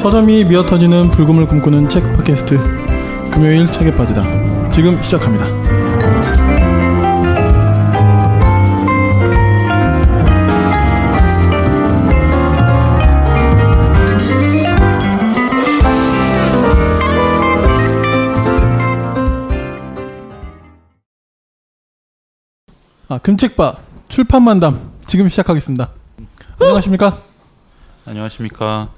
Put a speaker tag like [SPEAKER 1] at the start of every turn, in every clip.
[SPEAKER 1] 서점이 미어터지는 불금을 꿈꾸는 책 팟캐스트 금요일 책에 빠지다 지금 시작합니다. 금책바 출판 만담 지금 시작하겠습니다. 안녕하십니까?
[SPEAKER 2] 안녕하십니까?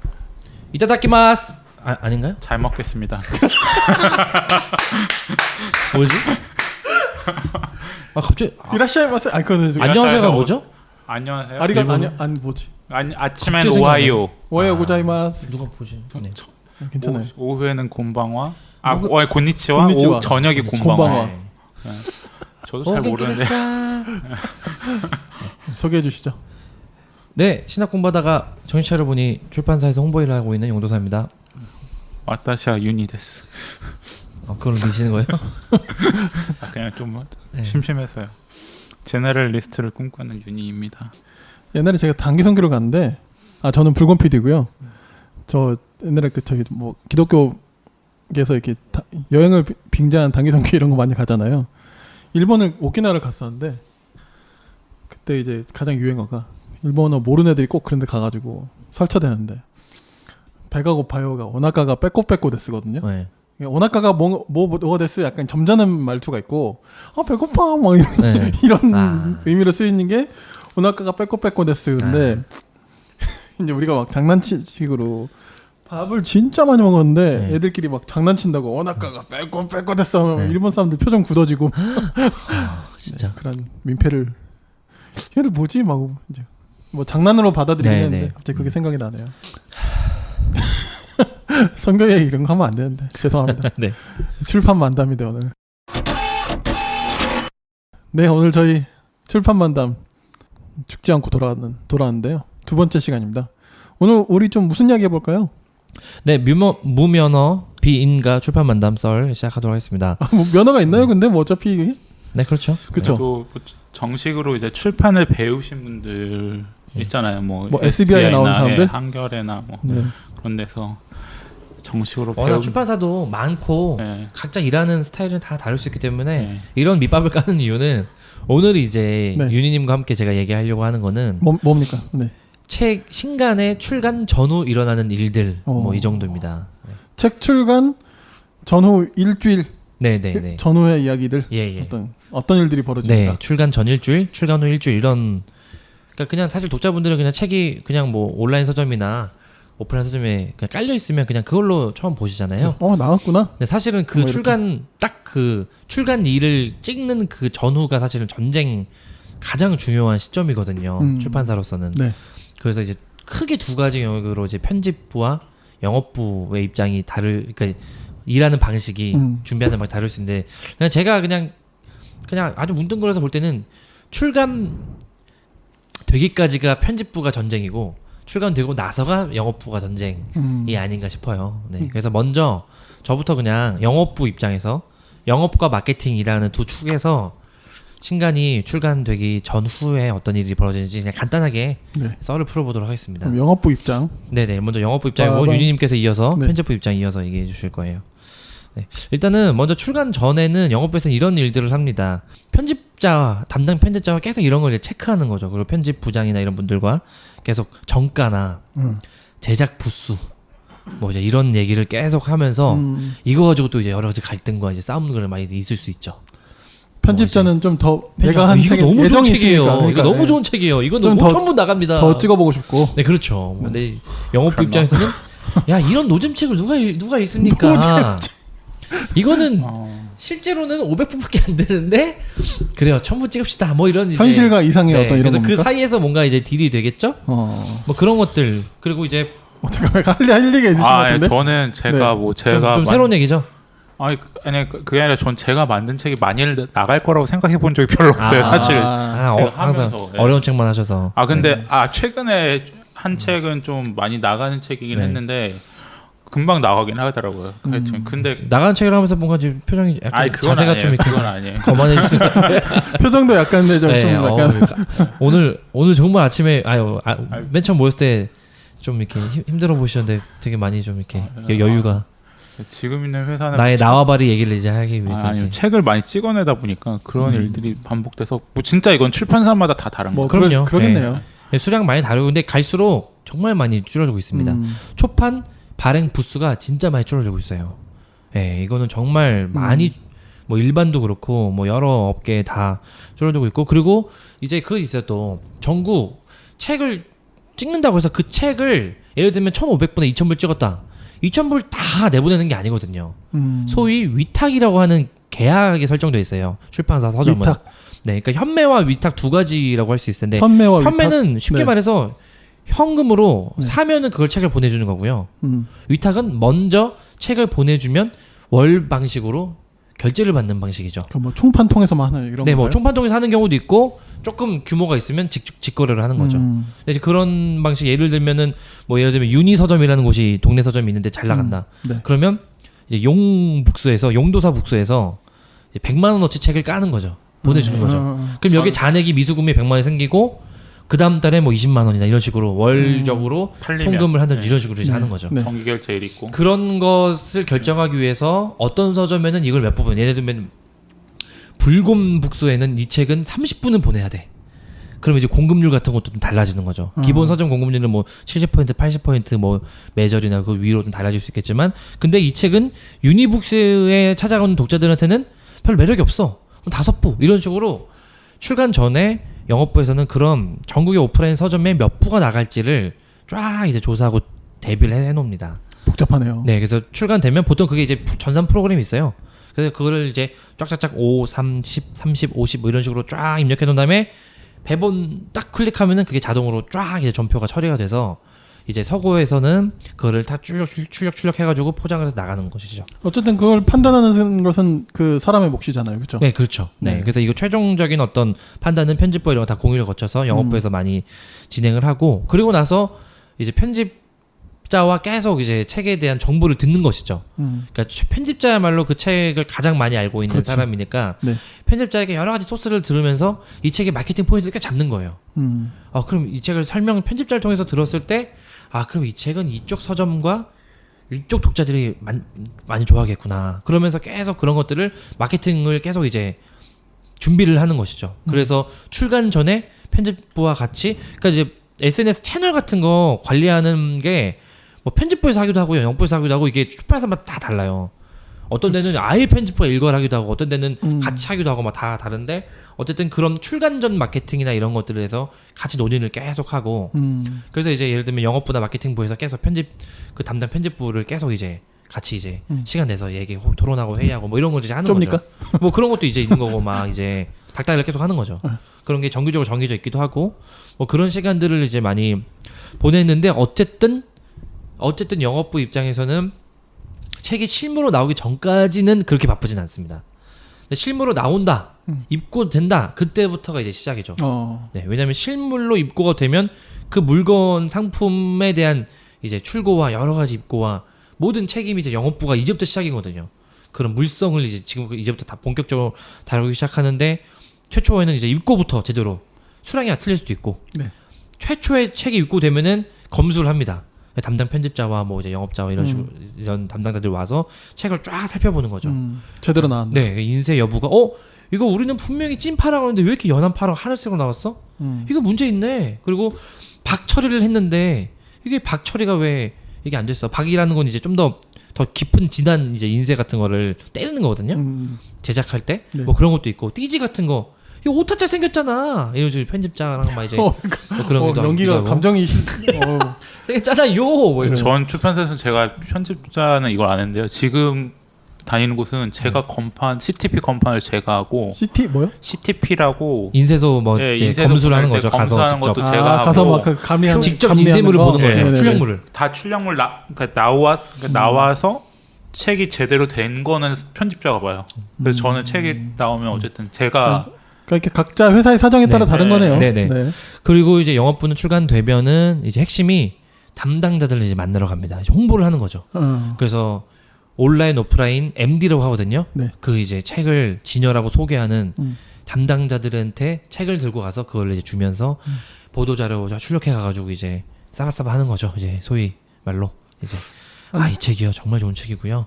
[SPEAKER 3] 이타다키마스. 아닌가요?
[SPEAKER 2] 잘 먹겠습니다.
[SPEAKER 3] 뭐지? 갑자기
[SPEAKER 1] 이라시아이마세. 그거는
[SPEAKER 3] 안녕하세요가 뭐죠?
[SPEAKER 2] 안녕하세요.
[SPEAKER 1] 아리가 뭐지?
[SPEAKER 2] 아침엔 오하이오.
[SPEAKER 1] 오하이오 고자이마스.
[SPEAKER 3] 누가 보지? 네.
[SPEAKER 1] 괜찮아요.
[SPEAKER 2] 오후에는 곤방와. 곤니치와. 저녁이 곤방와. 네. 저도 잘 모르는데.
[SPEAKER 1] 소개해 주시죠.
[SPEAKER 3] 네, 신학 공부하다가 정신 차려보니 출판사에서 홍보일을 하고 있는 용도사입니다.
[SPEAKER 2] 와타시와 유니데스.
[SPEAKER 3] 그걸 믿으시는 거예요?
[SPEAKER 2] 그냥 좀 심심해서요. 제너럴리스트를 꿈꾸는 유니입니다.
[SPEAKER 1] 옛날에 제가 단기 선교를 갔는데 저는 불건 PD고요. 저 옛날에 기독교에서 이렇게 여행을 빙자한 단기 선교 이런 거 많이 가잖아요. 일본을 오키나와를 갔었는데 그때 이제 가장 유행어가 일본어 모르는 애들이 꼭 그런 데 가가지고 설쳐대는데 배가 고파요가 오나카가 빼꼬빼꼬 데스거든요.
[SPEAKER 3] 네.
[SPEAKER 1] 오나카가 뭐가 데스 약간 점잖은 말투가 있고 배고파 막
[SPEAKER 3] 네.
[SPEAKER 1] 이런 의미로 쓰이는 게 오나카가 빼꼬빼꼬 데스인데 이제 우리가 막 장난치식으로 밥을 진짜 많이 먹었는데 애들끼리 막 장난친다고 오나카가 빼꼬빼꼬 데스 하면 일본 사람들 표정 굳어지고
[SPEAKER 3] 진짜
[SPEAKER 1] 그런 민폐를 얘들 뭐지? 막 이제 뭐 장난으로 받아들이긴 했는데 갑자기 그게 생각이 나네요. 선교에 이런 거 하면 안 되는데 죄송합니다.
[SPEAKER 3] 네.
[SPEAKER 1] 출판 만담인데 오늘. 네, 오늘 저희 출판 만담 죽지 않고 돌아왔는데요. 두 번째 시간입니다. 오늘 우리 좀 무슨 이야기 해볼까요?
[SPEAKER 3] 네, 무면허 비인가 출판 만담 썰 시작하도록 하겠습니다.
[SPEAKER 1] 뭐 면허가 있나요? 근데 뭐 어차피
[SPEAKER 3] 네, 그렇죠.
[SPEAKER 1] 그렇죠.
[SPEAKER 2] 정식으로 이제 출판을 배우신 분들 있잖아요. 뭐
[SPEAKER 1] SBI에 나온 사람들,
[SPEAKER 2] 한겨레나 뭐 그런 데서 정식으로
[SPEAKER 3] 워낙 출판사도 많고 각자 일하는 스타일은 다 다를 수 있기 때문에 이런 밑밥을 까는 이유는 오늘 이제 윤희님과 함께 제가 얘기하려고 하는 거는
[SPEAKER 1] 뭡니까? 네.
[SPEAKER 3] 책 신간의 출간 전후 일어나는 일들 뭐 이 정도입니다.
[SPEAKER 1] 책 출간 전후 일주일.
[SPEAKER 3] 네네네.
[SPEAKER 1] 전후의 이야기들. 어떤 일들이 벌어집니까?
[SPEAKER 3] 네, 출간 전 일주일, 출간 후 일주일 이런. 그러니까 그냥 사실 독자분들은 그냥 책이 그냥 뭐 온라인 서점이나 오프라인 서점에 그냥 깔려 있으면 그냥 그걸로 처음 보시잖아요.
[SPEAKER 1] 나왔구나.
[SPEAKER 3] 근데 사실은 그 출간 딱 그 출간 일을 찍는 그 전후가 사실은 전쟁 가장 중요한 시점이거든요. 출판사로서는.
[SPEAKER 1] 네.
[SPEAKER 3] 그래서 이제 크게 두 가지 영역으로 이제 편집부와 영업부의 입장이 그러니까 일하는 방식이 준비하는 방식이 다를 수 있는데 그냥 제가 그냥 아주 문득거려서 볼 때는 출간 되기까지가 편집부가 전쟁이고 출간되고 나서가 영업부가 전쟁이 아닌가 싶어요. 네. 그래서 먼저 저부터 그냥 영업부 입장에서 영업과 마케팅이라는 두 축에서 신간이 출간되기 전후에 어떤 일이 벌어지는지 그냥 간단하게 썰을 풀어보도록 하겠습니다.
[SPEAKER 1] 그럼 영업부 입장.
[SPEAKER 3] 네네. 먼저 영업부 입장이고 윤희님께서 이어서 편집부 입장 이어서 얘기해 주실 거예요. 네. 일단은 먼저 출간 전에는 영업부에서는 이런 일들을 합니다. 담당 편집자와 계속 이런 걸 이제 체크하는 거죠. 그리고 편집부장이나 이런 분들과 계속 정가나 제작 부수 뭐 이제 이런 얘기를 계속 하면서 이거 가지고 또 이제 여러 가지 갈등과 이제 싸움들을 많이 있을 수 있죠.
[SPEAKER 1] 편집자는 좀 더 내가 한
[SPEAKER 3] 이거
[SPEAKER 1] 책에
[SPEAKER 3] 너무 좋은 책이에요.
[SPEAKER 1] 그러니까,
[SPEAKER 3] 이거 너무 좋은 책이에요. 이건
[SPEAKER 1] 좀
[SPEAKER 3] 5,000부 나갑니다.
[SPEAKER 1] 더 찍어보고 싶고.
[SPEAKER 3] 네, 그렇죠. 근데 영업부 입장에서는 야 이런 노잼책을 누가 읽습니까? 이거는 실제로는 500부밖에 안 되는데 그래요 1000부 찍읍시다 뭐 이런 이제
[SPEAKER 1] 현실과 이상의 어떤 이런
[SPEAKER 3] 그래서
[SPEAKER 1] 겁니까?
[SPEAKER 3] 그 사이에서 뭔가 이제 딜이 되겠죠? 뭐 그런 것들 그리고 이제
[SPEAKER 1] 어떻게 할 얘기가 있으신 것 같은데?
[SPEAKER 2] 저는 제가
[SPEAKER 3] 좀 새로운 얘기죠.
[SPEAKER 2] 아니 그게 아니라 전 제가 만든 책이 많이 나갈 거라고 생각해 본 적이 별로 없어요. 사실
[SPEAKER 3] 항상 어려운 책만 하셔서.
[SPEAKER 2] 근데 최근에 한 책은 좀 많이 나가는 책이긴 했는데 금방 나가긴 하더라고요. 근데
[SPEAKER 3] 나가는 책을 하면서 뭔가 지금 표정이 약간 자세가
[SPEAKER 2] 아니에요.
[SPEAKER 3] 좀 이렇게
[SPEAKER 2] 그건 아니에요.
[SPEAKER 3] 거만해지는 것 같아요.
[SPEAKER 1] 표정도 약간 좀 약간
[SPEAKER 3] 오늘 정말 아침에 맨 처음 모였을 때 좀 이렇게 힘들어 보시는데 되게 많이 좀 이렇게 여유가
[SPEAKER 2] 지금 있는 회사는
[SPEAKER 3] 나의 나와바리 얘기를 이제 하기 위해서
[SPEAKER 2] 아니
[SPEAKER 3] 이제.
[SPEAKER 2] 책을 많이 찍어내다 보니까 그런 일들이 반복돼서 뭐 진짜 이건 출판사마다 다 다른
[SPEAKER 1] 뭐
[SPEAKER 2] 거.
[SPEAKER 3] 그럼요.
[SPEAKER 1] 그러겠네요.
[SPEAKER 3] 네, 수량 많이 다르고 근데 갈수록 정말 많이 줄어들고 있습니다. 초판 발행 부수가 진짜 많이 줄어들고 있어요. 예, 이거는 정말 많이 뭐 일반도 그렇고 뭐 여러 업계에 다 줄어들고 있고 그리고 이제 그거 있어요 또 전국 책을 찍는다고 해서 그 책을 예를 들면 1,500분에 2,000불 찍었다. 2,000불 다 내보내는 게 아니거든요. 소위 위탁이라고 하는 계약이 설정되어 있어요. 출판사 서점은.
[SPEAKER 1] 위탁.
[SPEAKER 3] 네, 그러니까 현매와 위탁 두 가지라고 할 수 있을 텐데
[SPEAKER 1] 현매와
[SPEAKER 3] 현매는
[SPEAKER 1] 위탁?
[SPEAKER 3] 쉽게
[SPEAKER 1] 네.
[SPEAKER 3] 말해서 현금으로
[SPEAKER 1] 네.
[SPEAKER 3] 사면은 그걸 책을 보내주는 거고요.
[SPEAKER 1] 음.
[SPEAKER 3] 위탁은 먼저 책을 보내주면 월 방식으로 결제를 받는 방식이죠.
[SPEAKER 1] 그뭐 총판 통해서만 하는 이런
[SPEAKER 3] 네, 뭐
[SPEAKER 1] 건가요?
[SPEAKER 3] 총판통에서 하는 경우도 있고 조금 규모가 있으면 직거래를 하는 거죠. 이제 그런 방식 예를 들면은 뭐 예를 들면 유니 서점이라는 곳이 동네 서점이 있는데 잘 나간다.
[SPEAKER 1] 네.
[SPEAKER 3] 그러면 이제 용북수에서 용도사 북수에서 이제 100만 원어치 책을 까는 거죠. 보내주는 거죠. 그럼 여기 잔액이 미수금이 100만 원이 생기고 그 다음 달에 뭐 20만 원이나 이런 식으로 월적으로
[SPEAKER 2] 팔리면.
[SPEAKER 3] 송금을 한다든지
[SPEAKER 2] 네.
[SPEAKER 3] 이런 식으로 이제 하는 거죠.
[SPEAKER 1] 네.
[SPEAKER 2] 정기 결제일 있고.
[SPEAKER 3] 그런 것을 결정하기 위해서 어떤 서점에는 이걸 몇 부분 예를 들면 불곰 북수에는 이 책은 30분은 보내야 돼. 그럼 이제 공급률 같은 것도 좀 달라지는 거죠. 기본 서점 공급률은 뭐 70%, 80%뭐 매절이나 그 위로 좀 달라질 수 있겠지만 근데 이 책은 유니북스에 찾아가는 독자들한테는 별 매력이 없어. 5부 이런 식으로 출간 전에 영업부에서는 그런 전국의 오프라인 서점에 몇 부가 나갈지를 쫙 이제 조사하고 대비를 해놓습니다.
[SPEAKER 1] 복잡하네요.
[SPEAKER 3] 네, 그래서 출간되면 보통 그게 이제 전산 프로그램이 있어요. 그래서 그거를 이제 쫙쫙쫙 5, 30, 30, 50 뭐 이런 식으로 쫙 입력해 놓은 다음에 배본 딱 클릭하면은 그게 자동으로 쫙 이제 전표가 처리가 돼서 이제 서고에서는 그거를 다 출력해가지고 포장을 해서 나가는 것이죠.
[SPEAKER 1] 어쨌든 그걸 판단하는 것은 그 사람의 몫이잖아요, 그렇죠?
[SPEAKER 3] 네, 그렇죠. 네.
[SPEAKER 1] 네.
[SPEAKER 3] 그래서 이거 최종적인 어떤 판단은 편집부 이런 거 다 공유를 거쳐서 영업부에서 많이 진행을 하고 그리고 나서 이제 편집자와 계속 이제 책에 대한 정보를 듣는 것이죠. 그러니까 편집자야말로 그 책을 가장 많이 알고 있는
[SPEAKER 1] 그렇지.
[SPEAKER 3] 사람이니까
[SPEAKER 1] 네.
[SPEAKER 3] 편집자에게 여러 가지 소스를 들으면서 이 책의 마케팅 포인트를 꽤 잡는 거예요. 그럼 이 책을 편집자를 통해서 들었을 때 그럼 이 책은 이쪽 서점과 이쪽 독자들이 많이 좋아하겠구나. 그러면서 계속 그런 것들을 마케팅을 계속 이제 준비를 하는 것이죠. 그래서 출간 전에 편집부와 같이 그러니까 이제 SNS 채널 같은 거 관리하는 게 뭐 편집부에서 하기도 하고요, 영업부에서 하기도 하고 이게 출판사마다 다 달라요. 어떤 데는 아예 편집부가 일괄 하기도 하고 어떤 데는 같이 하기도 하고 막 다 다른데 어쨌든 그런 출간 전 마케팅이나 이런 것들에 대해서 같이 논의를 계속 하고 그래서 이제 예를 들면 영업부나 마케팅부에서 계속 그 담당 편집부를 계속 이제 같이 이제 시간 내서 토론하고 회의하고 뭐 이런 거 이제 하는
[SPEAKER 1] 좀니까?
[SPEAKER 3] 거죠. 뭐 그런 것도 이제 있는 거고 막 이제 닥달을 계속 하는 거죠. 그런 게 정기적으로 정해져 있기도 하고 뭐 그런 시간들을 이제 많이 보냈는데 어쨌든 영업부 입장에서는 책이 실무로 나오기 전까지는 그렇게 바쁘진 않습니다. 근데 실무로 나온다, 입고된다, 그때부터가 이제 시작이죠. 네, 왜냐하면 실물로 입고가 되면 그 물건 상품에 대한 이제 출고와 여러 가지 입고와 모든 책임이 이제 영업부가 이제부터 시작이거든요. 그런 물성을 이제부터 다 본격적으로 다루기 시작하는데 최초에는 이제 입고부터 제대로 수량이 틀릴 수도 있고
[SPEAKER 1] 네.
[SPEAKER 3] 최초에 책이 입고되면은 검수를 합니다. 담당 편집자와 뭐 이제 영업자와 이런 식으로 이런 담당자들 와서 책을 쫙 살펴보는 거죠.
[SPEAKER 1] 제대로 나왔네.
[SPEAKER 3] 네, 인쇄 여부가 이거 우리는 분명히 찐파라고 하는데 왜 이렇게 연한 파랑 하늘색으로 나왔어? 이거 문제 있네. 그리고 박 처리를 했는데 이게 박 처리가 왜 이게 안 됐어? 박이라는 건 이제 좀 더 깊은 진한 이제 인쇄 같은 거를 때리는 거거든요. 제작할 때 뭐 그런 것도 있고 띠지 같은 거 이거 오타짜 생겼잖아. 이런 식으로 편집자랑 막 이제 뭐 그런 것도
[SPEAKER 1] 연기가
[SPEAKER 3] 하고.
[SPEAKER 1] 감정이
[SPEAKER 3] 생겼잖아요. 뭐 이런.
[SPEAKER 2] 전 출판사에서 제가 편집자는 이걸 안 했는데요. 지금 다니는 곳은 제가 CTP 건판을 제가 하고
[SPEAKER 1] CT 뭐요?
[SPEAKER 2] CTP라고
[SPEAKER 3] 인쇄소 뭐
[SPEAKER 2] 네,
[SPEAKER 3] 이제
[SPEAKER 2] 인쇄소
[SPEAKER 3] 검수를 하는
[SPEAKER 2] 보낼 때
[SPEAKER 3] 거죠. 가서
[SPEAKER 2] 검수하는
[SPEAKER 3] 직접
[SPEAKER 2] 것도 제가
[SPEAKER 1] 가서
[SPEAKER 2] 하고
[SPEAKER 1] 막 그 감리하는
[SPEAKER 3] 직접
[SPEAKER 1] 감리하는
[SPEAKER 3] 인쇄물을
[SPEAKER 1] 거?
[SPEAKER 3] 보는 거예요.
[SPEAKER 1] 네네네.
[SPEAKER 3] 출력물을.
[SPEAKER 2] 다 출력물 나와서 책이 제대로 된 거는 편집자가 봐요. 그래서 저는 책이 나오면 어쨌든 제가
[SPEAKER 1] 그러니까 이렇게 각자 회사의 사정에 따라
[SPEAKER 2] 네,
[SPEAKER 1] 다른
[SPEAKER 2] 네.
[SPEAKER 1] 거네요.
[SPEAKER 3] 네네. 그리고 이제 영업부는 출간되면은 이제 핵심이 담당자들을 이제 만나러 갑니다. 이제 홍보를 하는 거죠. 그래서 온라인 오프라인 MD라고 하거든요.
[SPEAKER 1] 네.
[SPEAKER 3] 그 이제 책을 진열하고 소개하는 담당자들한테 책을 들고 가서 그걸 이제 주면서 보도 자료 출력해 가지고 이제 싸바싸바 하는 거죠. 이제 소위 말로 이제 이 책이요 정말 좋은 책이고요.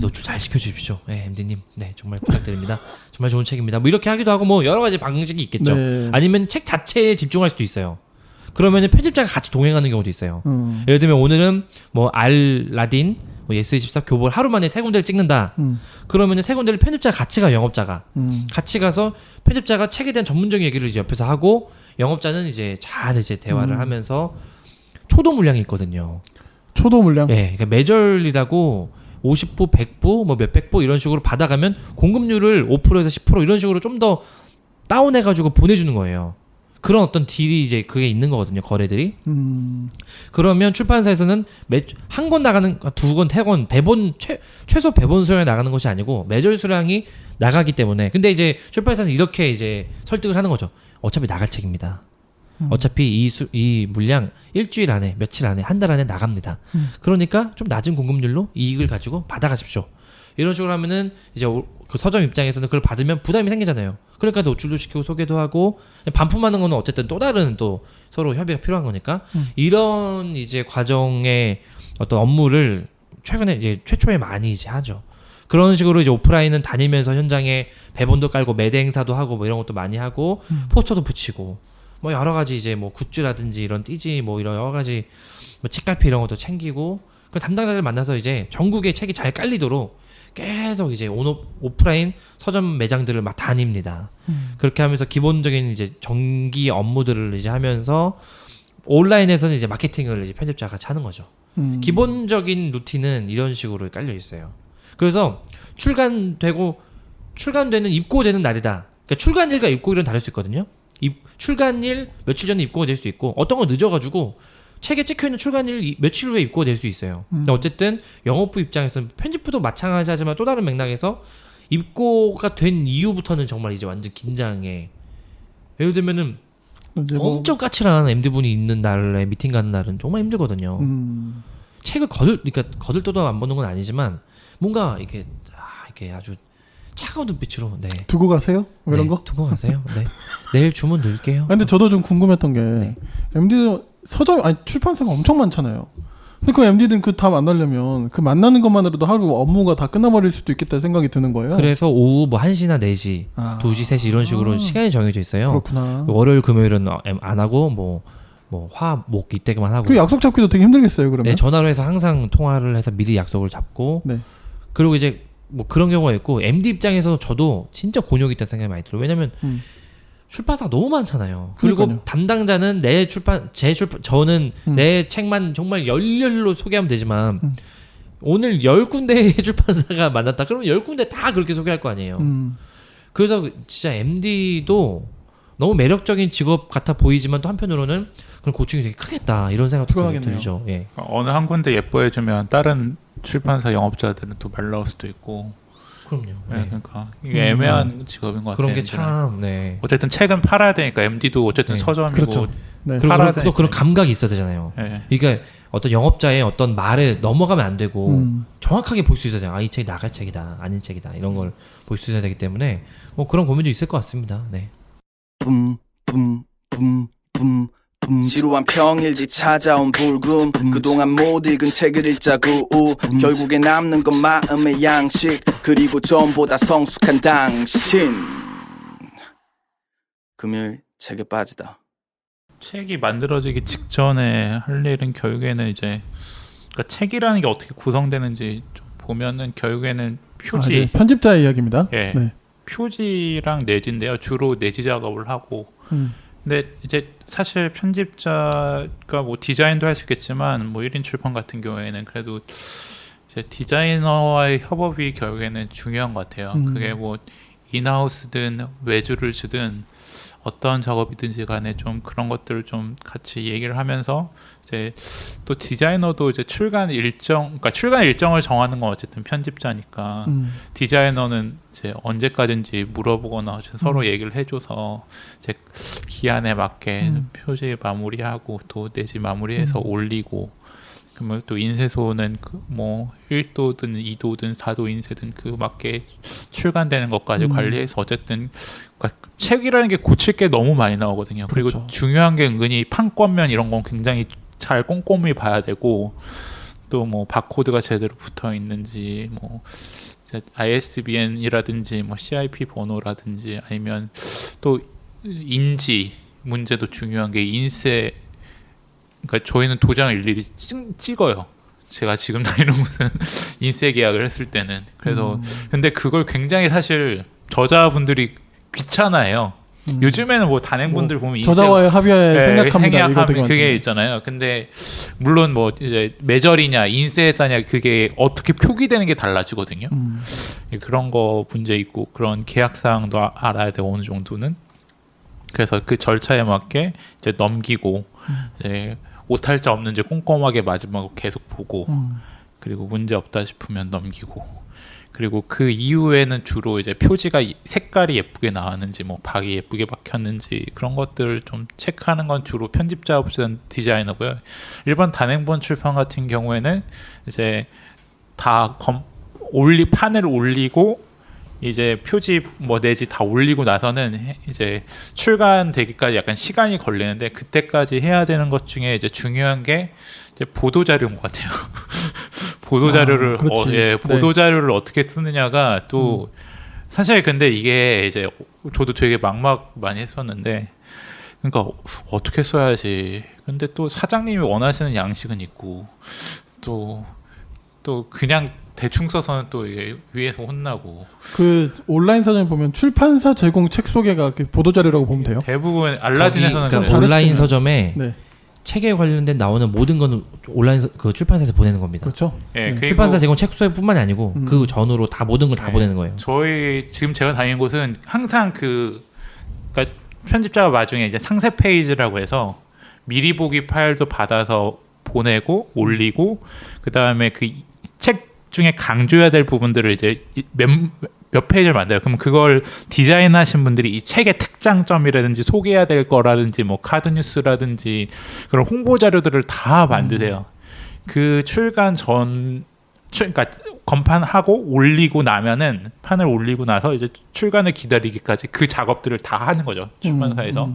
[SPEAKER 3] 노출 잘 시켜주십시오. 네, MD님, 네 정말 부탁드립니다. 정말 좋은 책입니다. 뭐 이렇게 하기도 하고 뭐 여러 가지 방식이 있겠죠.
[SPEAKER 1] 네.
[SPEAKER 3] 아니면 책 자체에 집중할 수도 있어요. 그러면은 편집자가 같이 동행하는 경우도 있어요. 예를 들면 오늘은 뭐 알라딘, 뭐 예스24 교보를 하루 만에 3군데를 찍는다. 그러면은 3군데를 편집자가 같이 가, 영업자가 같이 가서 편집자가 책에 대한 전문적인 얘기를 이제 옆에서 하고 영업자는 이제 잘 이제 대화를 하면서 초도 물량이 있거든요.
[SPEAKER 1] 초도 물량.
[SPEAKER 3] 예, 그러니까 매절이라고 50부, 100부, 뭐 몇백 부 이런 식으로 받아가면 공급률을 5%에서 10% 이런 식으로 좀 더 다운해가지고 보내주는 거예요. 그런 어떤 딜이 이제 그게 있는 거거든요, 거래들이. 그러면 출판사에서는 한 권 나가는, 2권, 3권, 배본, 최소 배본 수량이 나가는 것이 아니고 매절 수량이 나가기 때문에. 근데 이제 출판사에서는 이렇게 이제 설득을 하는 거죠. 어차피 나갈 책입니다. 어차피 이 물량 일주일 안에, 며칠 안에, 한 달 안에 나갑니다. 그러니까 좀 낮은 공급률로 이익을 가지고 받아가십시오. 이런 식으로 하면은 이제 그 서점 입장에서는 그걸 받으면 부담이 생기잖아요. 그러니까 노출도 시키고 소개도 하고 반품하는 거는 어쨌든 또 다른 또 서로 협의가 필요한 거니까 이런 이제 과정의 어떤 업무를 최근에 이제 최초에 많이 이제 하죠. 그런 식으로 이제 오프라인은 다니면서 현장에 배본도 깔고 매대 행사도 하고 뭐 이런 것도 많이 하고 포스터도 붙이고 뭐 여러 가지 이제 뭐 굿즈라든지 이런 띠지 뭐 이런 여러 가지 뭐 책갈피 이런 것도 챙기고 그 담당자를 만나서 이제 전국에 책이 잘 깔리도록 계속 이제 오프라인 서점 매장들을 막 다닙니다. 그렇게 하면서 기본적인 이제 정기 업무들을 이제 하면서 온라인에서는 이제 마케팅을 이제 편집자가 같이 하는 거죠. 기본적인 루틴은 이런 식으로 깔려 있어요. 그래서 출간되는 입고되는 날이다. 그러니까 출간일과 입고일은 다를 수 있거든요. 출간일 며칠 전에 입고가 될 수 있고 어떤 건 늦어가지고 책에 찍혀있는 출간일 며칠 후에 입고가 될 수 있어요. 근데 어쨌든 영업부 입장에서는 편집부도 마찬가지하지만 또 다른 맥락에서 입고가 된 이후부터는 정말 이제 완전 긴장해. 예를 들면은 엄청 까칠한 MD분이 있는 날에 미팅 가는 날은 정말 힘들거든요. 책을 그러니까 거들떠도 안 보는 건 아니지만 뭔가 이렇게 아주 차가운 눈빛으로
[SPEAKER 1] 두고 가세요? 뭐 이런 거?
[SPEAKER 3] 두고 가세요. 네. 내일 주문 넣을게요.
[SPEAKER 1] 근데 저도 좀 궁금했던 게 MD 서점 출판사가 엄청 많잖아요. 근데 그 MD들은 그 다 만나려면 그 만나는 것만으로도 하루 업무가 다 끝나버릴 수도 있겠다 생각이 드는 거예요.
[SPEAKER 3] 그래서 오후 뭐 1시나 4시, 2시, 3시 이런 식으로 시간이 정해져 있어요.
[SPEAKER 1] 그렇구나.
[SPEAKER 3] 월요일, 금요일은 안 하고 뭐 화, 목 이때만 하고.
[SPEAKER 1] 그 약속 잡기도 되게 힘들겠어요, 그러면?
[SPEAKER 3] 네, 전화로 해서 항상 통화를 해서 미리 약속을 잡고.
[SPEAKER 1] 네.
[SPEAKER 3] 그리고 이제 뭐 그런 경우가 있고 MD 입장에서 저도 진짜 곤욕이 있다는 생각이 많이 들어요. 왜냐면 출판사가 너무 많잖아요. 그리고
[SPEAKER 1] 그러니까요.
[SPEAKER 3] 담당자는 저는 내 책만 정말 열렬로 소개하면 되지만 오늘 10군데의 출판사가 만났다. 그러면 10군데 다 그렇게 소개할 거 아니에요. 그래서 진짜 MD도 너무 매력적인 직업 같아 보이지만 또 한편으로는 그런 고충이 되게 크겠다 이런 생각도 들죠. 예.
[SPEAKER 2] 어느 한 군데 예뻐해주면 다른 출판사 영업자들은 또 말 나올 수도 있고.
[SPEAKER 3] 그럼요.
[SPEAKER 2] 네. 그러니까 이게 애매한 직업인 것 같아요.
[SPEAKER 3] 그런 게 참. 네.
[SPEAKER 2] 어쨌든 책은 팔아야 되니까 MD도 어쨌든 서점이고.
[SPEAKER 1] 그렇죠. 네.
[SPEAKER 3] 또 그런 감각이 있어야 되잖아요.
[SPEAKER 2] 네.
[SPEAKER 3] 그러니까 어떤 영업자의 어떤 말에 넘어가면 안 되고 정확하게 볼 수 있어야 돼요. 이 책이 나갈 책이다, 아닌 책이다 이런 걸 볼 수 있어야 되기 때문에 뭐 그런 고민도 있을 것 같습니다. 네.
[SPEAKER 4] 지루한 평일지 찾아온 불금 그동안 못 읽은 책을 읽자고 결국에 남는 건 마음의 양식 그리고 전보다 성숙한 당신 금요일 책에 빠지다.
[SPEAKER 2] 책이 만들어지기 직전에 할 일은 결국에는 이제 그러니까 책이라는 게 어떻게 구성되는지 좀 보면은 결국에는 표지
[SPEAKER 1] 편집자의 이야기입니다.
[SPEAKER 2] 예.
[SPEAKER 1] 네.
[SPEAKER 2] 표지랑 내지인데요. 주로 내지 작업을 하고 근데 이제 사실 편집자가 뭐 디자인도 할 수 있겠지만 뭐 1인 출판 같은 경우에는 그래도 이제 디자이너와의 협업이 결국에는 중요한 것 같아요. 그게 뭐 인하우스든 외주를 주든 어떤 작업이든지 간에 좀 그런 것들을 좀 같이 얘기를 하면서 이제 또 디자이너도 이제 그러니까 출간 일정을 정하는 건 어쨌든 편집자니까 디자이너는 이제 언제까지인지 물어보거나 서로 얘기를 해줘서 이제 기한에 맞게 표지 마무리하고 또 내지 마무리해서 올리고 그러면 또 인쇄소는 뭐 1도든 2도든 4도 인쇄든 그 맞게 출간되는 것까지 관리해서 어쨌든 그러니까 책이라는 게 고칠 게 너무 많이 나오거든요.
[SPEAKER 1] 그렇죠.
[SPEAKER 2] 그리고 중요한 게 은근히 판권면 이런 건 굉장히 잘 꼼꼼히 봐야 되고 또 뭐 바코드가 제대로 붙어 있는지 뭐 ISBN이라든지 뭐 CIP 번호라든지 아니면 또 인지 문제도 중요한 게 인쇄 그러니까 저희는 도장을 일일이 찍어요. 제가 지금 다니는 곳은 인쇄 계약을 했을 때는 그래서 근데 그걸 굉장히 사실 저자분들이 귀찮아해요. 요즘에는 뭐 단행본들 보면
[SPEAKER 1] 저자와의 합의에 생략합니다. 이거 되게
[SPEAKER 2] 그게
[SPEAKER 1] 많잖아요.
[SPEAKER 2] 있잖아요. 근데 물론 뭐 이제 매절이냐 인쇄했다냐 그게 어떻게 표기되는 게 달라지거든요. 그런 거 문제 있고 그런 계약 사항도 알아야 돼 어느 정도는. 그래서 그 절차에 맞게 이제 넘기고 이제 오탈자 없는지 꼼꼼하게 마지막으로 계속 보고 그리고 문제 없다 싶으면 넘기고 그리고 그 이후에는 주로 이제 표지가 색깔이 예쁘게 나왔는지 뭐 박이 예쁘게 박혔는지 그런 것들을 좀 체크하는 건 주로 편집자 옵션 디자이너고요. 일반 단행본 출판 같은 경우에는 이제 다 판을 올리고 이제 표지 뭐 내지 다 올리고 나서는 이제 출간되기까지 약간 시간이 걸리는데 그때까지 해야 되는 것 중에 이제 중요한 게 이제 보도 자료인 것 같아요. 보도 자료를 보도 자료를 어떻게 쓰느냐가 또 사실 근데 이게 이제 저도 되게 막막 많이 했었는데 그러니까 어떻게 써야지. 근데 또 사장님이 원하시는 양식은 있고 또 그냥 대충 써서는 또 이게 위에서 혼나고.
[SPEAKER 1] 그 온라인 서점 보면 출판사 제공 책 소개가 그 보도 자료라고 보면 돼요.
[SPEAKER 2] 대부분 알라딘에서는
[SPEAKER 3] 그러니까
[SPEAKER 2] 그래요.
[SPEAKER 3] 온라인 서점에
[SPEAKER 1] 네.
[SPEAKER 3] 책에 관련된 나오는 모든 건 온라인 그 출판사에서 보내는 겁니다.
[SPEAKER 1] 그렇죠.
[SPEAKER 2] 네, 그리고
[SPEAKER 3] 출판사 제공 책 수요뿐만이 아니고 그 전후로 다 모든 걸 다 보내는 거예요.
[SPEAKER 2] 저희 지금 제가 다니는 곳은 항상 그러니까 편집자가 나중에 이제 상세 페이지라고 해서 미리 보기 파일도 받아서 보내고 올리고 그 다음에 그 책 중에 강조해야 될 부분들을 이제 몇 페이지를 만들어요. 그럼 그걸 디자인하신 분들이 이 책의 특장점이라든지 소개해야 될 거라든지 뭐 카드 뉴스라든지 그런 홍보 자료들을 다 만드세요. 그 출간 그러니까 건판하고 올리고 나면은 판을 올리고 나서 이제 출간을 기다리기까지 그 작업들을 다 하는 거죠. 출판사에서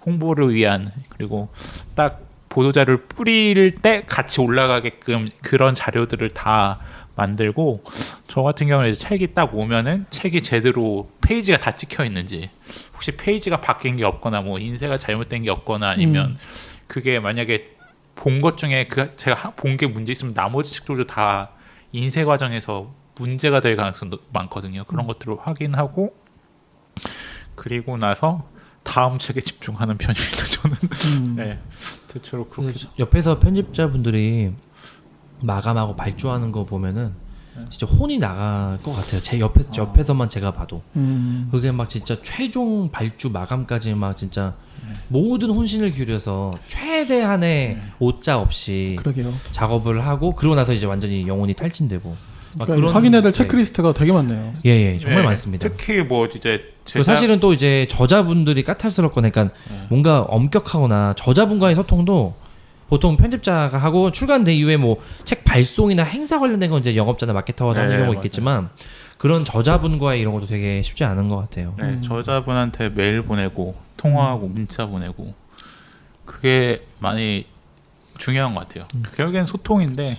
[SPEAKER 2] 홍보를 위한 그리고 딱 보도 자료를 뿌릴 때 같이 올라가게끔 그런 자료들을 다 만들고 저 같은 경우는 이제 책이 딱 오면은 책이 제대로 페이지가 다 찍혀 있는지 혹시 페이지가 바뀐 게 없거나 뭐 인쇄가 잘못된 게 없거나 아니면 그게 만약에 본 것 중에 제가 본 게 문제 있으면 나머지 책들도 다 인쇄 과정에서 문제가 될 가능성도 많거든요. 그런 것들을 확인하고 그리고 나서 다음 책에 집중하는 편입니다. 저는 네, 대체로 그렇게.
[SPEAKER 3] 옆에서 편집자분들이 마감하고 발주하는 거 보면은 진짜 혼이 나갈 것 같아요. 제 옆에서만 제가 봐도 그게 막 진짜 최종 발주 마감까지 막 진짜 모든 혼신을 기울여서 최대한의 오차 없이
[SPEAKER 1] 그러게요.
[SPEAKER 3] 작업을 하고 그러고 나서 이제 완전히 영혼이 탈진되고
[SPEAKER 1] 그러니까 그런 확인해야 될 체크리스트가 되게 많네요.
[SPEAKER 3] 예, 정말
[SPEAKER 2] 네,
[SPEAKER 3] 많습니다.
[SPEAKER 2] 특히 뭐 이제
[SPEAKER 3] 그리고 사실은 또 이제 저자분들이 까탈스럽거나 그러니까 뭔가 엄격하거나 저자분과의 소통도 보통 편집자가 하고 출간된 이후에 뭐 책 발송이나 행사 관련된 건 이제 영업자나 마케터가 하는 경우가 있겠지만 그런 저자분과의 이런 것도 되게 쉽지 않은 것 같아요.
[SPEAKER 2] 네, 저자분한테 메일 보내고 통화하고 문자 보내고 그게 많이 중요한 것 같아요. 결국엔 소통인데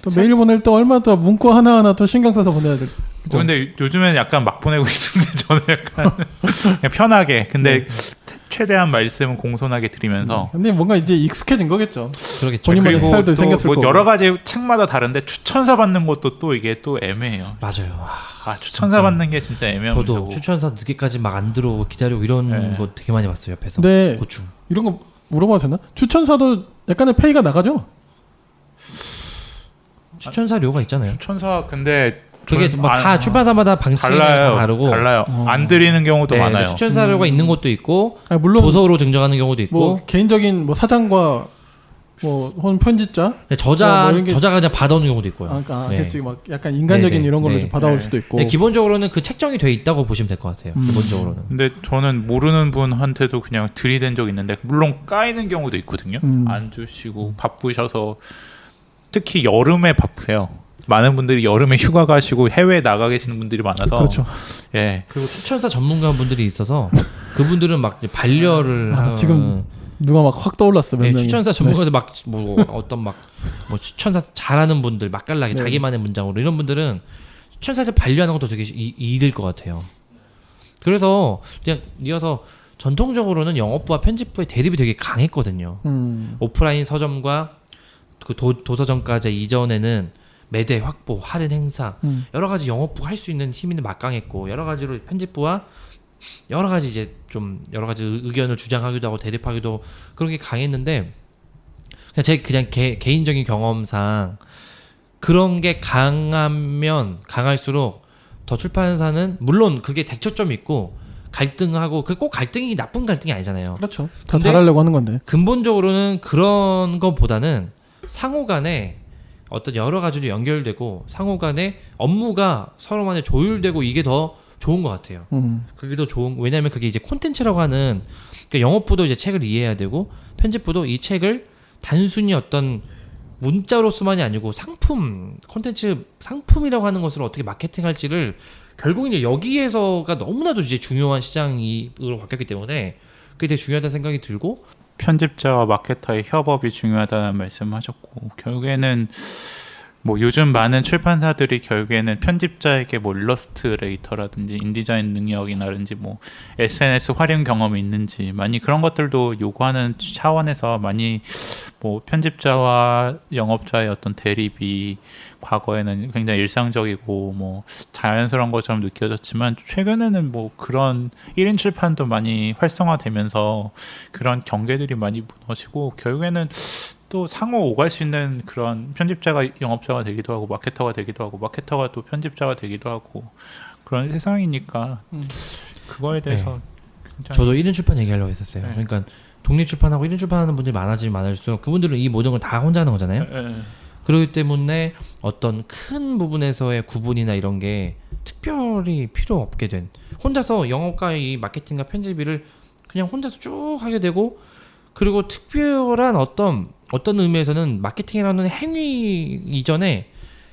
[SPEAKER 1] 또 메일 보낼 때 얼마 더 문구 하나하나 더 신경 써서 보내야 돼. 그죠?
[SPEAKER 2] 근데 요즘에는 약간 막 보내고 있는데 저는 약간 그냥 편하게 근데 최대한 말씀은 공손하게 드리면서
[SPEAKER 1] 근데 뭔가 이제 익숙해진 거겠죠.
[SPEAKER 3] 그러겠죠.
[SPEAKER 1] 본인만의 스타일도 생겼을
[SPEAKER 2] 뭐
[SPEAKER 1] 거고.
[SPEAKER 2] 여러 가지 책마다 다른데 추천사 받는 것도 또 이게 또 애매해요.
[SPEAKER 3] 맞아요.
[SPEAKER 2] 추천사
[SPEAKER 3] 진짜.
[SPEAKER 2] 받는 게 진짜 애매한
[SPEAKER 3] 저도
[SPEAKER 2] 문제고.
[SPEAKER 3] 추천사 늦게까지 막 안 들어오고 기다리고 이런 거 되게 많이 봤어요 옆에서.
[SPEAKER 1] 네.
[SPEAKER 3] 고충.
[SPEAKER 1] 이런 거 물어봐도 되나? 추천사도 약간의 페이가 나가죠?
[SPEAKER 3] 추천사료가 있잖아요.
[SPEAKER 2] 추천사 근데
[SPEAKER 3] 그게 뭐 다 출판사마다 방침이 다 다르고
[SPEAKER 2] 달라요. 안 드리는 경우도
[SPEAKER 3] 네,
[SPEAKER 2] 많아요.
[SPEAKER 3] 추천사료가 있는 것도 있고
[SPEAKER 1] 아니, 물론
[SPEAKER 3] 도서로 증정하는 경우도 있고
[SPEAKER 1] 뭐 개인적인 뭐 사장과 뭐 혹은 편집자
[SPEAKER 3] 저자가
[SPEAKER 1] 뭐
[SPEAKER 3] 그냥 받아오는 경우도 있고요.
[SPEAKER 1] 그러니까
[SPEAKER 3] 네.
[SPEAKER 1] 그치, 막 약간 인간적인
[SPEAKER 3] 네,
[SPEAKER 1] 이런 걸로
[SPEAKER 3] 네.
[SPEAKER 1] 좀 받아올
[SPEAKER 2] 네.
[SPEAKER 1] 수도 있고.
[SPEAKER 3] 네, 기본적으로는 그 책정이 돼 있다고 보시면 될 것 같아요. 기본적으로는.
[SPEAKER 2] 근데 저는 모르는 분한테도 그냥 들이댄 적 있는데 물론 까이는 경우도 있거든요. 안 주시고 바쁘셔서 특히 여름에 바쁘세요. 많은 분들이 여름에 휴가 가시고 해외에 나가 계시는 분들이 많아서
[SPEAKER 1] 그렇죠.
[SPEAKER 2] 예.
[SPEAKER 3] 그리고 추천사 전문가분들이 있어서 그분들은 막 반려를
[SPEAKER 1] 지금 누가 막 확 떠올랐어 몇
[SPEAKER 3] 네,
[SPEAKER 1] 명이.
[SPEAKER 3] 추천사 전문가들 막 뭐 어떤 막 뭐 추천사 잘하는 분들 맛깔나게
[SPEAKER 1] 네.
[SPEAKER 3] 자기만의 문장으로 이런 분들은 추천사를 반려하는 것도 되게 이익일 것 같아요. 그래서 그냥 이어서 전통적으로는 영업부와 편집부의 대립이 되게 강했거든요. 오프라인 서점과 그 도서점까지 이전에는 매대 확보, 할인 행사 여러 가지 영업부가 할 수 있는 힘이 막강했고 여러 가지로 편집부와 여러 가지 이제 좀 여러 가지 의견을 주장하기도 하고 대립하기도 그런 게 강했는데 그냥 제 그냥 개인적인 경험상 그런 게 강하면 강할수록 더 출판사는 물론 그게 대처점이 있고 갈등하고 그 꼭 갈등이 나쁜 갈등이 아니잖아요.
[SPEAKER 1] 그렇죠. 다
[SPEAKER 3] 근데
[SPEAKER 1] 잘하려고 하는 건데.
[SPEAKER 3] 근본적으로는 그런 것보다는 상호간에 어떤 여러 가지로 연결되고 상호간에 업무가 서로 간에 조율되고 이게 더 좋은 것 같아요. 그게 더 좋은 왜냐하면 그게 이제 콘텐츠라고 하는 그러니까 영업부도 이제 책을 이해해야 되고 편집부도 이 책을 단순히 어떤 문자로서만이 아니고 상품 콘텐츠 상품이라고 하는 것을 어떻게 마케팅할지를 결국 이제 여기에서가 너무나도 이제 중요한 시장으로 바뀌었기 때문에 그게 되게 중요하다는 생각이 들고
[SPEAKER 2] 편집자와 마케터의 협업이 중요하다는 말씀하셨고 결국에는 뭐 요즘 많은 출판사들이 결국에는 편집자에게 뭐 일러스트레이터라든지 인디자인 능력이라든지 뭐 SNS 활용 경험이 있는지 많이 그런 것들도 요구하는 차원에서 많이 뭐 편집자와 영업자의 어떤 대립이 과거에는 굉장히 일상적이고 뭐 자연스러운 것처럼 느껴졌지만 최근에는 뭐 그런 1인 출판도 많이 활성화되면서 그런 경계들이 많이 무너지고 결국에는 또 상호 오갈 수 있는 그런 편집자가 영업자가 되기도 하고 마케터가 되기도 하고 마케터가 또 편집자가 되기도 하고 그런 세상이니까 그거에 대해서 굉장히
[SPEAKER 3] 저도 1인 출판 얘기하려고 했었어요.
[SPEAKER 2] 네.
[SPEAKER 3] 그러니까 독립 출판하고 1인 출판하는 분들이 많아지면 많을수록 그분들은 이 모든 걸 다 혼자 하는 거잖아요. 그렇기 때문에 어떤 큰 부분에서의 구분이나 이런 게 특별히 필요 없게 된 혼자서 영업과의 이 마케팅과 편집일을 그냥 혼자서 쭉 하게 되고 그리고 특별한 어떤 의미에서는 마케팅이라는 행위 이전에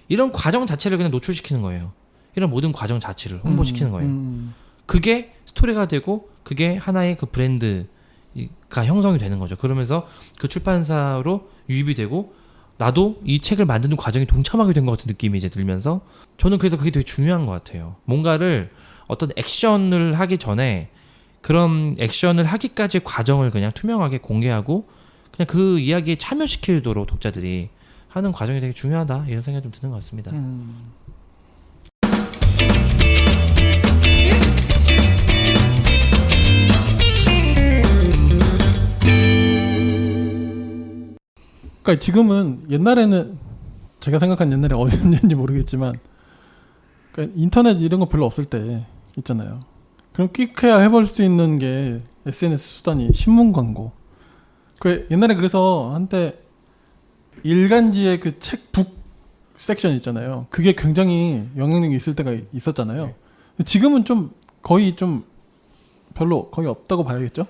[SPEAKER 3] 이런 과정 자체를 그냥 노출시키는 거예요. 이런 모든 과정 자체를 홍보시키는 거예요. 그게 스토리가 되고 그게 하나의 그 브랜드가 형성이 되는 거죠. 그러면서 그 출판사로 유입이 되고 나도 이 책을 만드는 과정에 동참하게 된 것 같은 느낌이 이제 들면서 저는 그래서 그게 되게 중요한 것 같아요. 뭔가를 어떤 액션을 하기 전에 그런 액션을 하기까지 과정을 그냥 투명하게 공개하고 그냥 그 이야기에 참여시키도록 독자들이 하는 과정이 되게 중요하다 이런 생각이 좀 드는 것 같습니다.
[SPEAKER 1] 그러니까 지금은 옛날에는 제가 생각한 옛날에 어디였는지 모르겠지만 그러니까 인터넷 이런 거 별로 없을 때 있잖아요. 그럼 퀵해야 해볼 수 있는 게 SNS 수단이 신문 광고. 그 옛날에 그래서 한때 일간지의 그 책 북 섹션 있잖아요. 그게 굉장히 영향력이 있을 때가 있었잖아요. 지금은 좀 거의 좀 별로 거의 없다고 봐야겠죠.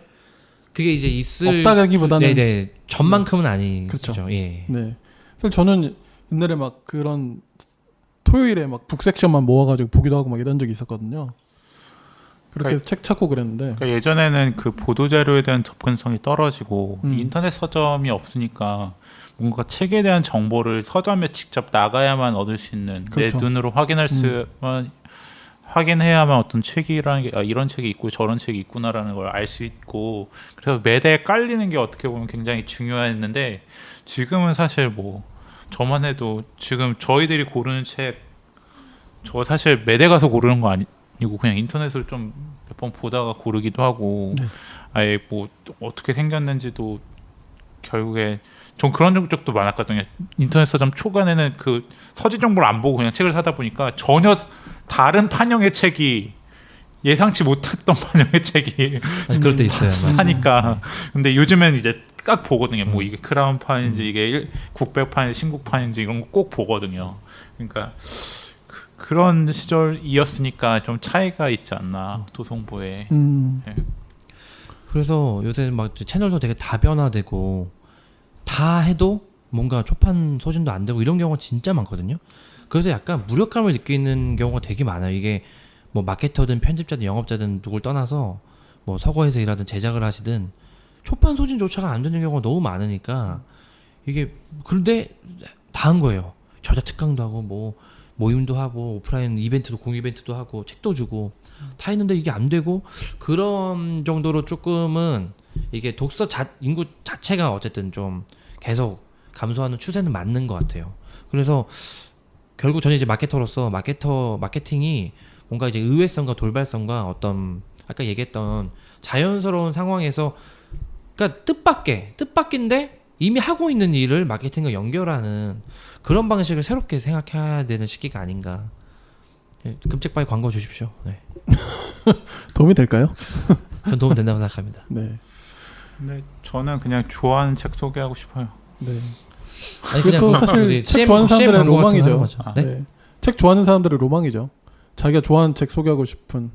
[SPEAKER 3] 그게 이제 있을
[SPEAKER 1] 없다기보다는
[SPEAKER 3] 네네 전만큼은 아니죠.
[SPEAKER 1] 그렇죠.
[SPEAKER 3] 예.
[SPEAKER 1] 네. 사실 저는 옛날에 막 그런 토요일에 막 북섹션만 모아가지고 보기도 하고 막 이런 적이 있었거든요. 그렇게 해서 책 찾고 그랬는데.
[SPEAKER 2] 그러니까 예전에는 그 보도 자료에 대한 접근성이 떨어지고 인터넷 서점이 없으니까 뭔가 책에 대한 정보를 서점에 직접 나가야만 얻을 수 있는
[SPEAKER 1] 그렇죠.
[SPEAKER 2] 내 눈으로 확인해야만 어떤 책이라는 게 이런 책이 있고 저런 책이 있구나라는 걸 알 수 있고 그래서 매대에 깔리는 게 어떻게 보면 굉장히 중요했는데 지금은 사실 뭐 저만 해도 지금 저희들이 고르는 책 저 사실 매대 가서 고르는 거 아니고 그냥 인터넷을 좀 몇 번 보다가 고르기도 하고
[SPEAKER 1] 네.
[SPEAKER 2] 아예 뭐 어떻게 생겼는지도 결국에 전 그런 적도 많았거든요. 인터넷 서점 초반에는 그 서지 정보를 안 보고 그냥 책을 사다 보니까 전혀 다른 판형의 책이 예상치 못했던 판형의 책이
[SPEAKER 3] 그럴 때 있어요. 맞아요.
[SPEAKER 2] 사니까 근데 요즘엔 이제 딱 보거든요. 뭐 이게 크라운판인지 이게 국백판인지 신국판인지 이런 거 꼭 보거든요. 그러니까 그런 시절이었으니까 좀 차이가 있지 않나 도송보에. 네.
[SPEAKER 3] 그래서 요새 막 채널도 되게 다변화되고 다 해도 뭔가 초판 소진도 안 되고 이런 경우가 진짜 많거든요. 그래서 약간 무력감을 느끼는 경우가 되게 많아요. 이게 뭐 마케터든 편집자든 영업자든 누굴 떠나서 뭐 서거에서 일하든 제작을 하시든 초판 소진조차가 안 되는 경우가 너무 많으니까 이게 그런데 다 한 거예요. 저자 특강도 하고 뭐 모임도 하고 오프라인 이벤트도 공유 이벤트도 하고 책도 주고 다 했는데 이게 안 되고 그런 정도로 조금은 이게 독서 인구 자체가 어쨌든 좀 계속 감소하는 추세는 맞는 것 같아요. 그래서 결국 저는 이제 마케터로서 마케팅이 뭔가 이제 의외성과 돌발성과 어떤 아까 얘기했던 자연스러운 상황에서 그러니까 뜻밖인데 이미 하고 있는 일을 마케팅과 연결하는 그런 방식을 새롭게 생각해야 되는 시기가 아닌가. 금책바에 광고 주십시오. 네.
[SPEAKER 1] 도움이 될까요?
[SPEAKER 3] 전 도움 된다고 생각합니다.
[SPEAKER 1] 네.
[SPEAKER 2] 근데 저는 그냥 좋아하는 책 소개하고 싶어요.
[SPEAKER 1] 네.
[SPEAKER 3] 아니
[SPEAKER 1] 그게 또 사실 책 좋아하는 사람들의 로망이죠. 네. 책 좋아하는 사람들의 로망이죠. 자기가 좋아하는 책 소개하고 싶은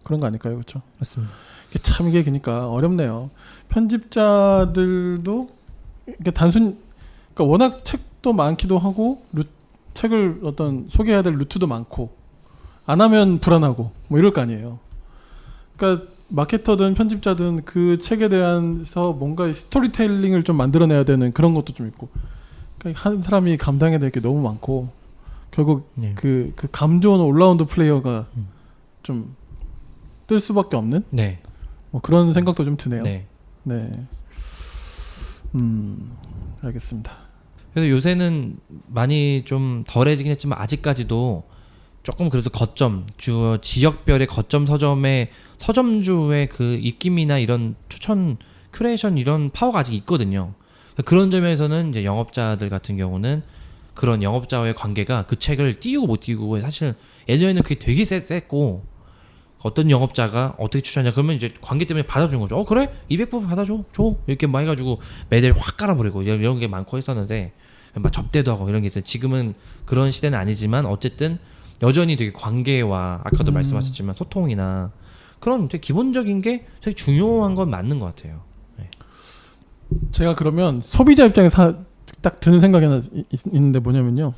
[SPEAKER 1] 그런 거 아닐까요, 그렇죠?
[SPEAKER 3] 맞습니다.
[SPEAKER 1] 참 이게 그러니까 어렵네요. 편집자들도 이게 그러니까 워낙 책도 많기도 하고 책을 어떤 소개해야 될 루트도 많고 안 하면 불안하고 뭐 이럴 거 아니에요. 그러니까 마케터든 편집자든 그 책에 대해서 뭔가 스토리텔링을 좀 만들어내야 되는 그런 것도 좀 있고 그러니까 한 사람이 감당해야 될 게 너무 많고 결국
[SPEAKER 3] 네.
[SPEAKER 1] 그 감 좋은 올라운드 플레이어가 좀 뜰 수밖에 없는
[SPEAKER 3] 네.
[SPEAKER 1] 뭐 그런 생각도 좀 드네요.
[SPEAKER 3] 네.
[SPEAKER 1] 네. 알겠습니다.
[SPEAKER 3] 그래서 요새는 많이 좀 덜해지긴 했지만 아직까지도 조금 그래도 지역별의 거점 서점의 서점주의 그 입김이나 이런 추천 큐레이션 이런 파워가 아직 있거든요. 그런 점에서는 이제 영업자들 같은 경우는 그런 영업자와의 관계가 그 책을 띄우고 못 띄우고 사실 예전에는 그게 되게 셌고 어떤 영업자가 어떻게 추천하냐 그러면 이제 관계 때문에 받아준 거죠. 그래? 200부 받아줘. 줘. 이렇게 막 해가지고 매대를 확 깔아버리고 이런 게 많고 했었는데 막 접대도 하고 이런 게 있어요. 지금은 그런 시대는 아니지만 어쨌든 여전히 되게 관계와 아까도 말씀하셨지만 소통이나 그런 되게 기본적인 게 되게 중요한 건 맞는 것 같아요. 네.
[SPEAKER 1] 제가 그러면 소비자 입장에서 딱 드는 생각이 하나 있는데 뭐냐면요.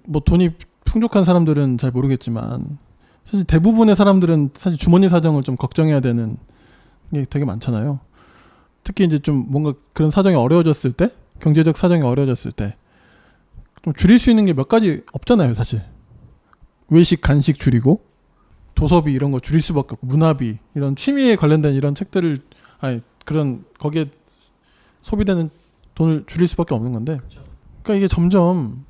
[SPEAKER 1] 뭐 돈이 풍족한 사람들은 잘 모르겠지만 사실 대부분의 사람들은 사실 주머니 사정을 좀 걱정해야 되는 게 되게 많잖아요. 특히 이제 좀 뭔가 그런 사정이 어려워졌을 때, 경제적 사정이 어려워졌을 때 좀 줄일 수 있는 게 몇 가지 없잖아요, 사실. 외식, 간식 줄이고 도서비 이런 거 줄일 수밖에 없고 문화비 이런 취미에 관련된 이런 책들을 그런 거기에 소비되는 돈을 줄일 수밖에 없는 건데 그러니까 이게 점점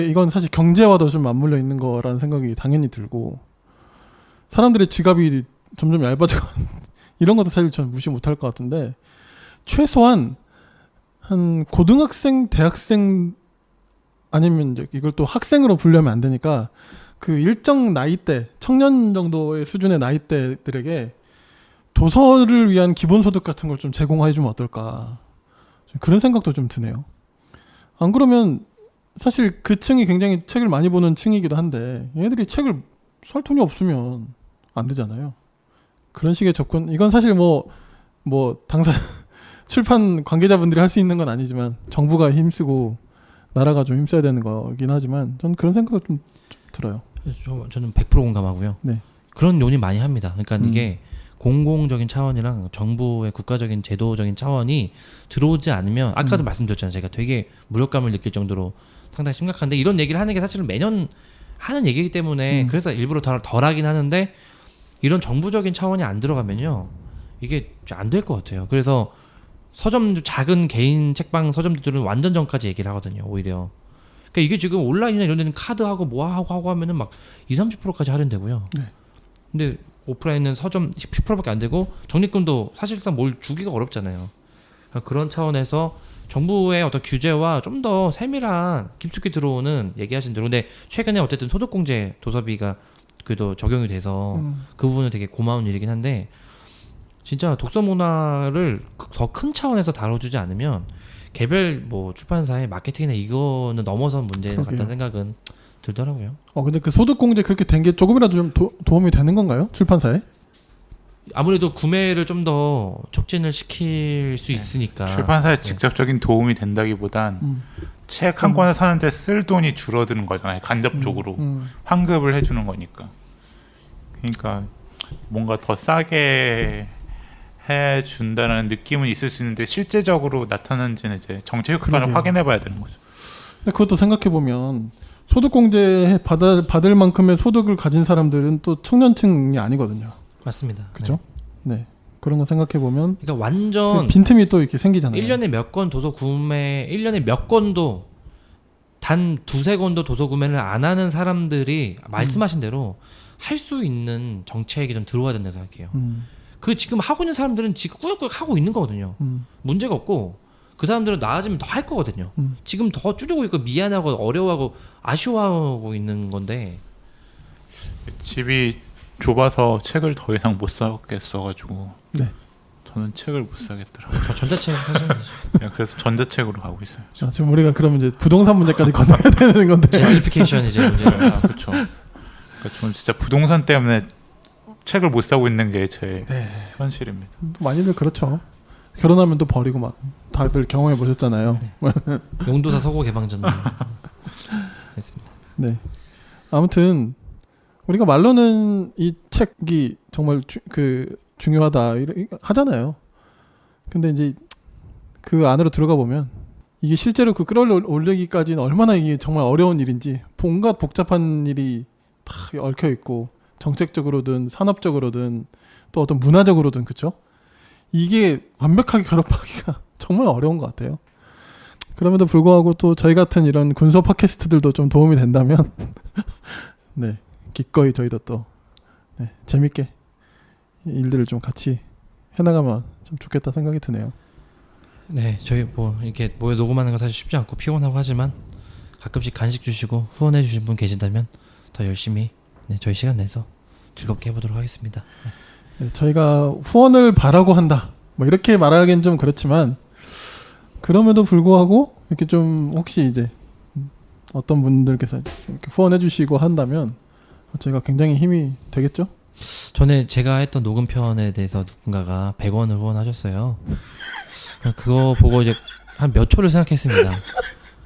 [SPEAKER 1] 이건 사실 경제와도 좀 맞물려 있는 거라는 생각이 당연히 들고 사람들의 지갑이 점점 얇아지고 이런 것도 사실 저는 무시 못할 것 같은데 최소한 한 고등학생, 대학생 아니면 이제 이걸 또 학생으로 분류하면 안 되니까 그 일정 나이대, 청년 정도의 수준의 나이대들에게 도서를 위한 기본소득 같은 걸 좀 제공해주면 어떨까 그런 생각도 좀 드네요. 안 그러면 사실 그 층이 굉장히 책을 많이 보는 층이기도 한데 얘네들이 책을 살 돈이 없으면 안 되잖아요. 그런 식의 접근 이건 사실 뭐 당사 출판 관계자분들이 할 수 있는 건 아니지만 정부가 힘쓰고 나라가 좀 힘써야 되는 거긴 하지만 저는 그런 생각도 좀 들어요.
[SPEAKER 3] 저는 100% 공감하고요.
[SPEAKER 1] 네.
[SPEAKER 3] 그런 논의 많이 합니다. 그러니까 이게 공공적인 차원이랑 정부의 국가적인 제도적인 차원이 들어오지 않으면 아까도 말씀드렸잖아요. 제가 되게 무력감을 느낄 정도로 상당히 심각한데 이런 얘기를 하는 게 사실은 매년 하는 얘기이기 때문에 그래서 일부러 덜 하긴 하는데 이런 정부적인 차원이 안 들어가면요 이게 안 될 것 같아요. 그래서 서점주 작은 개인 책방 서점들은 완전 전까지 얘기를 하거든요. 오히려 그러니까 이게 지금 온라인이나 이런 데는 카드하고 뭐하고 하면은 막 20-30%까지 할인되고요.
[SPEAKER 1] 네.
[SPEAKER 3] 근데 오프라인은 서점 10%밖에 안 되고 적립금도 사실상 뭘 주기가 어렵잖아요. 그런 차원에서 정부의 어떤 규제와 좀 더 세밀한 깊숙이 들어오는 얘기하신 대로 근데 최근에 어쨌든 소득공제 도서비가 그래도 적용이 돼서 그 부분은 되게 고마운 일이긴 한데 진짜 독서 문화를 더 큰 차원에서 다뤄주지 않으면 개별 뭐 출판사의 마케팅이나 이거는 넘어선 문제인 것 같다는 생각은 들더라고요.
[SPEAKER 1] 근데 그 소득공제 그렇게 된 게 조금이라도 좀 도움이 되는 건가요? 출판사에?
[SPEAKER 3] 아무래도 구매를 좀 더 촉진을 시킬 수 있으니까
[SPEAKER 2] 출판사에 직접적인 도움이 된다기보단 책 한 권을 사는데 쓸 돈이 줄어드는 거잖아요. 간접적으로 환급을 해주는 거니까. 그러니까 뭔가 더 싸게 해준다는 느낌은 있을 수 있는데 실제적으로 나타나는지는 이제 정책 효과를
[SPEAKER 1] 그러게요.
[SPEAKER 2] 확인해봐야 되는 거죠.
[SPEAKER 1] 근데 그것도 생각해 보면 소득공제 받을 만큼의 소득을 가진 사람들은 또 청년층이 아니거든요.
[SPEAKER 3] 맞습니다.
[SPEAKER 1] 그죠? 네. 그런 거 생각해 보면
[SPEAKER 3] 그러니까 완전
[SPEAKER 1] 빈틈이 또 이렇게 생기잖아요.
[SPEAKER 3] 1년에 몇 권 도서 구매, 1년에 몇 권도 단 두세 권도 도서 구매를 안 하는 사람들이 말씀하신 대로 할 수 있는 정책이 좀 들어와야 된다고 생각해요. 그 지금 하고 있는 사람들은 지금 꾸역꾸역 하고 있는 거거든요. 문제가 없고 그 사람들은 나아지면 더 할 거거든요. 지금 더 줄이고 있고 미안하고 어려워하고 아쉬워하고 있는 건데
[SPEAKER 2] 집이 좁아서 책을 더 이상 못 사겠어가지고
[SPEAKER 1] 네.
[SPEAKER 2] 저는 책을 못 사겠더라고요.
[SPEAKER 3] 저 전자책 사시면 되죠.
[SPEAKER 2] 그냥 그래서 전자책으로 가고 있어요.
[SPEAKER 1] 자, 지금 우리가 그러면 이제 부동산 문제까지 건너야 되는 건데.
[SPEAKER 3] 젠트리피케이션 이제 문제.
[SPEAKER 2] 그렇죠. 그러니까 저는 진짜 부동산 때문에 책을 못 사고 있는 게 제 현실입니다.
[SPEAKER 1] 많이들 그렇죠. 결혼하면 또 버리고 막 다들 경험해 보셨잖아요.
[SPEAKER 3] 용도사 서고 개방전 했습니다.
[SPEAKER 1] 네. 아무튼 우리가 말로는 이 책이 정말 중요하다 하잖아요. 근데 이제 그 안으로 들어가 보면 이게 실제로 그 끌어올리기까지는 얼마나 이게 정말 어려운 일인지 온갖 복잡한 일이 다 얽혀 있고 정책적으로든 산업적으로든 또 어떤 문화적으로든 그렇죠. 이게 완벽하게 결합하기가 정말 어려운 것 같아요. 그럼에도 불구하고 또 저희 같은 이런 군소 팟캐스트들도 좀 도움이 된다면 네 기꺼이 저희도 또 재밌게 일들을 좀 같이 해나가면 좀 좋겠다 생각이 드네요.
[SPEAKER 3] 네, 저희 뭐 이렇게 모여 녹음하는 거 사실 쉽지 않고 피곤하고 하지만 가끔씩 간식 주시고 후원해 주신 분 계신다면 더 열심히 저희 시간 내서 즐겁게 해보도록 하겠습니다.
[SPEAKER 1] 네, 저희가 후원을 바라고 한다 뭐 이렇게 말하기엔 좀 그렇지만 그럼에도 불구하고 이렇게 좀 혹시 이제 어떤 분들께서 이렇게 후원해 주시고 한다면 저희가 굉장히 힘이 되겠죠?
[SPEAKER 3] 전에 제가 했던 녹음편에 대해서 누군가가 100원을 후원하셨어요. 그거 보고 이제 한 몇 초를 생각했습니다.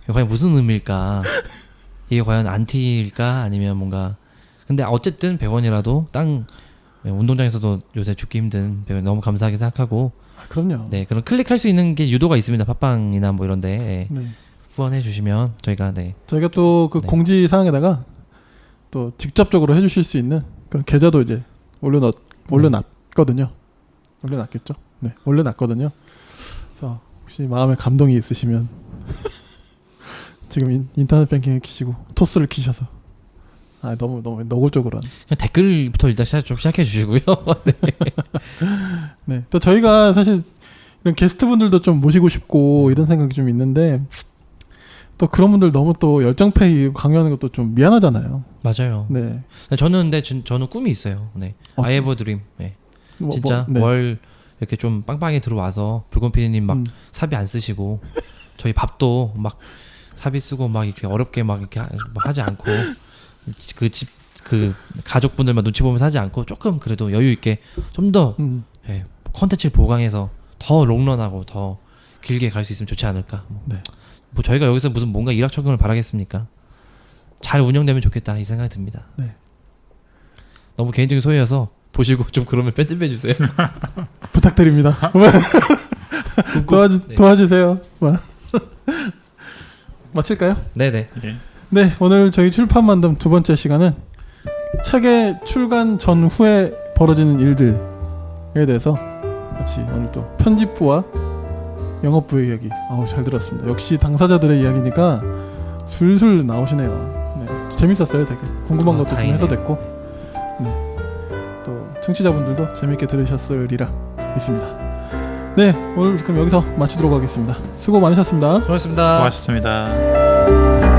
[SPEAKER 3] 이게 과연 무슨 의미일까? 이게 과연 안티일까? 아니면 뭔가 근데 어쨌든 100원이라도 땅 운동장에서도 요새 죽기 힘든 100원 너무 감사하게 생각하고
[SPEAKER 1] 그럼요.
[SPEAKER 3] 네 그런 클릭할 수 있는 게 유도가 있습니다. 팟빵이나 뭐 이런데
[SPEAKER 1] 네.
[SPEAKER 3] 후원해 주시면 저희가
[SPEAKER 1] 저희가 또 그 공지 사항에다가 또 직접적으로 해주실 수 있는 그런 계좌도 이제 올려놨거든요. 올려놨겠죠? 네, 올려놨거든요. 그래서 혹시 마음에 감동이 있으시면 지금 인터넷 뱅킹을 키시고 토스를 키셔서 너무 노골적으로
[SPEAKER 3] 그냥 댓글부터 일단 좀 시작해 주시고요.
[SPEAKER 1] 네, 또 저희가 사실 이런 게스트분들도 좀 모시고 싶고 이런 생각이 좀 있는데 또 그런 분들 너무 또 열정페이 강요하는 것도 좀 미안하잖아요.
[SPEAKER 3] 맞아요.
[SPEAKER 1] 네.
[SPEAKER 3] 저는 꿈이 있어요. 네. I have a dream. 네. 진짜
[SPEAKER 1] 네.
[SPEAKER 3] 월 이렇게 좀 빵빵히 들어와서 불곰 PD님 막 사비 안 쓰시고 저희 밥도 막 사비 쓰고 막 이렇게 어렵게 막 이렇게 하지 않고 그 가족분들만 눈치 보면서 하지 않고 조금 그래도 여유 있게 좀 더 컨텐츠를 보강해서 더 롱런하고 더 길게 갈 수 있으면 좋지 않을까. 뭐 저희가 여기서 무슨 뭔가 일확천금을 바라겠습니까? 잘 운영되면 좋겠다 이 생각이 듭니다.
[SPEAKER 1] 네.
[SPEAKER 3] 너무 개인적인 소회여서 보시고 좀 그러면 편집해 주세요.
[SPEAKER 1] 부탁드립니다. 도와주세요. 마칠까요?
[SPEAKER 3] 네네.
[SPEAKER 1] 네, 오늘 저희 출판 만담 두 번째 시간은 책의 출간 전후에 벌어지는 일들에 대해서 같이 오늘 또 편집부와 영업부의 이야기 잘 들었습니다. 역시 당사자들의 이야기니까 술술 나오시네요. 네, 재밌었어요. 되게 궁금한 것도 좀 해소됐고 네, 또 청취자분들도 재밌게 들으셨으리라 믿습니다. 네, 오늘 그럼 여기서 마치도록 하겠습니다. 수고 많으셨습니다.
[SPEAKER 3] 수고하셨습니다.
[SPEAKER 2] 수고하셨습니다.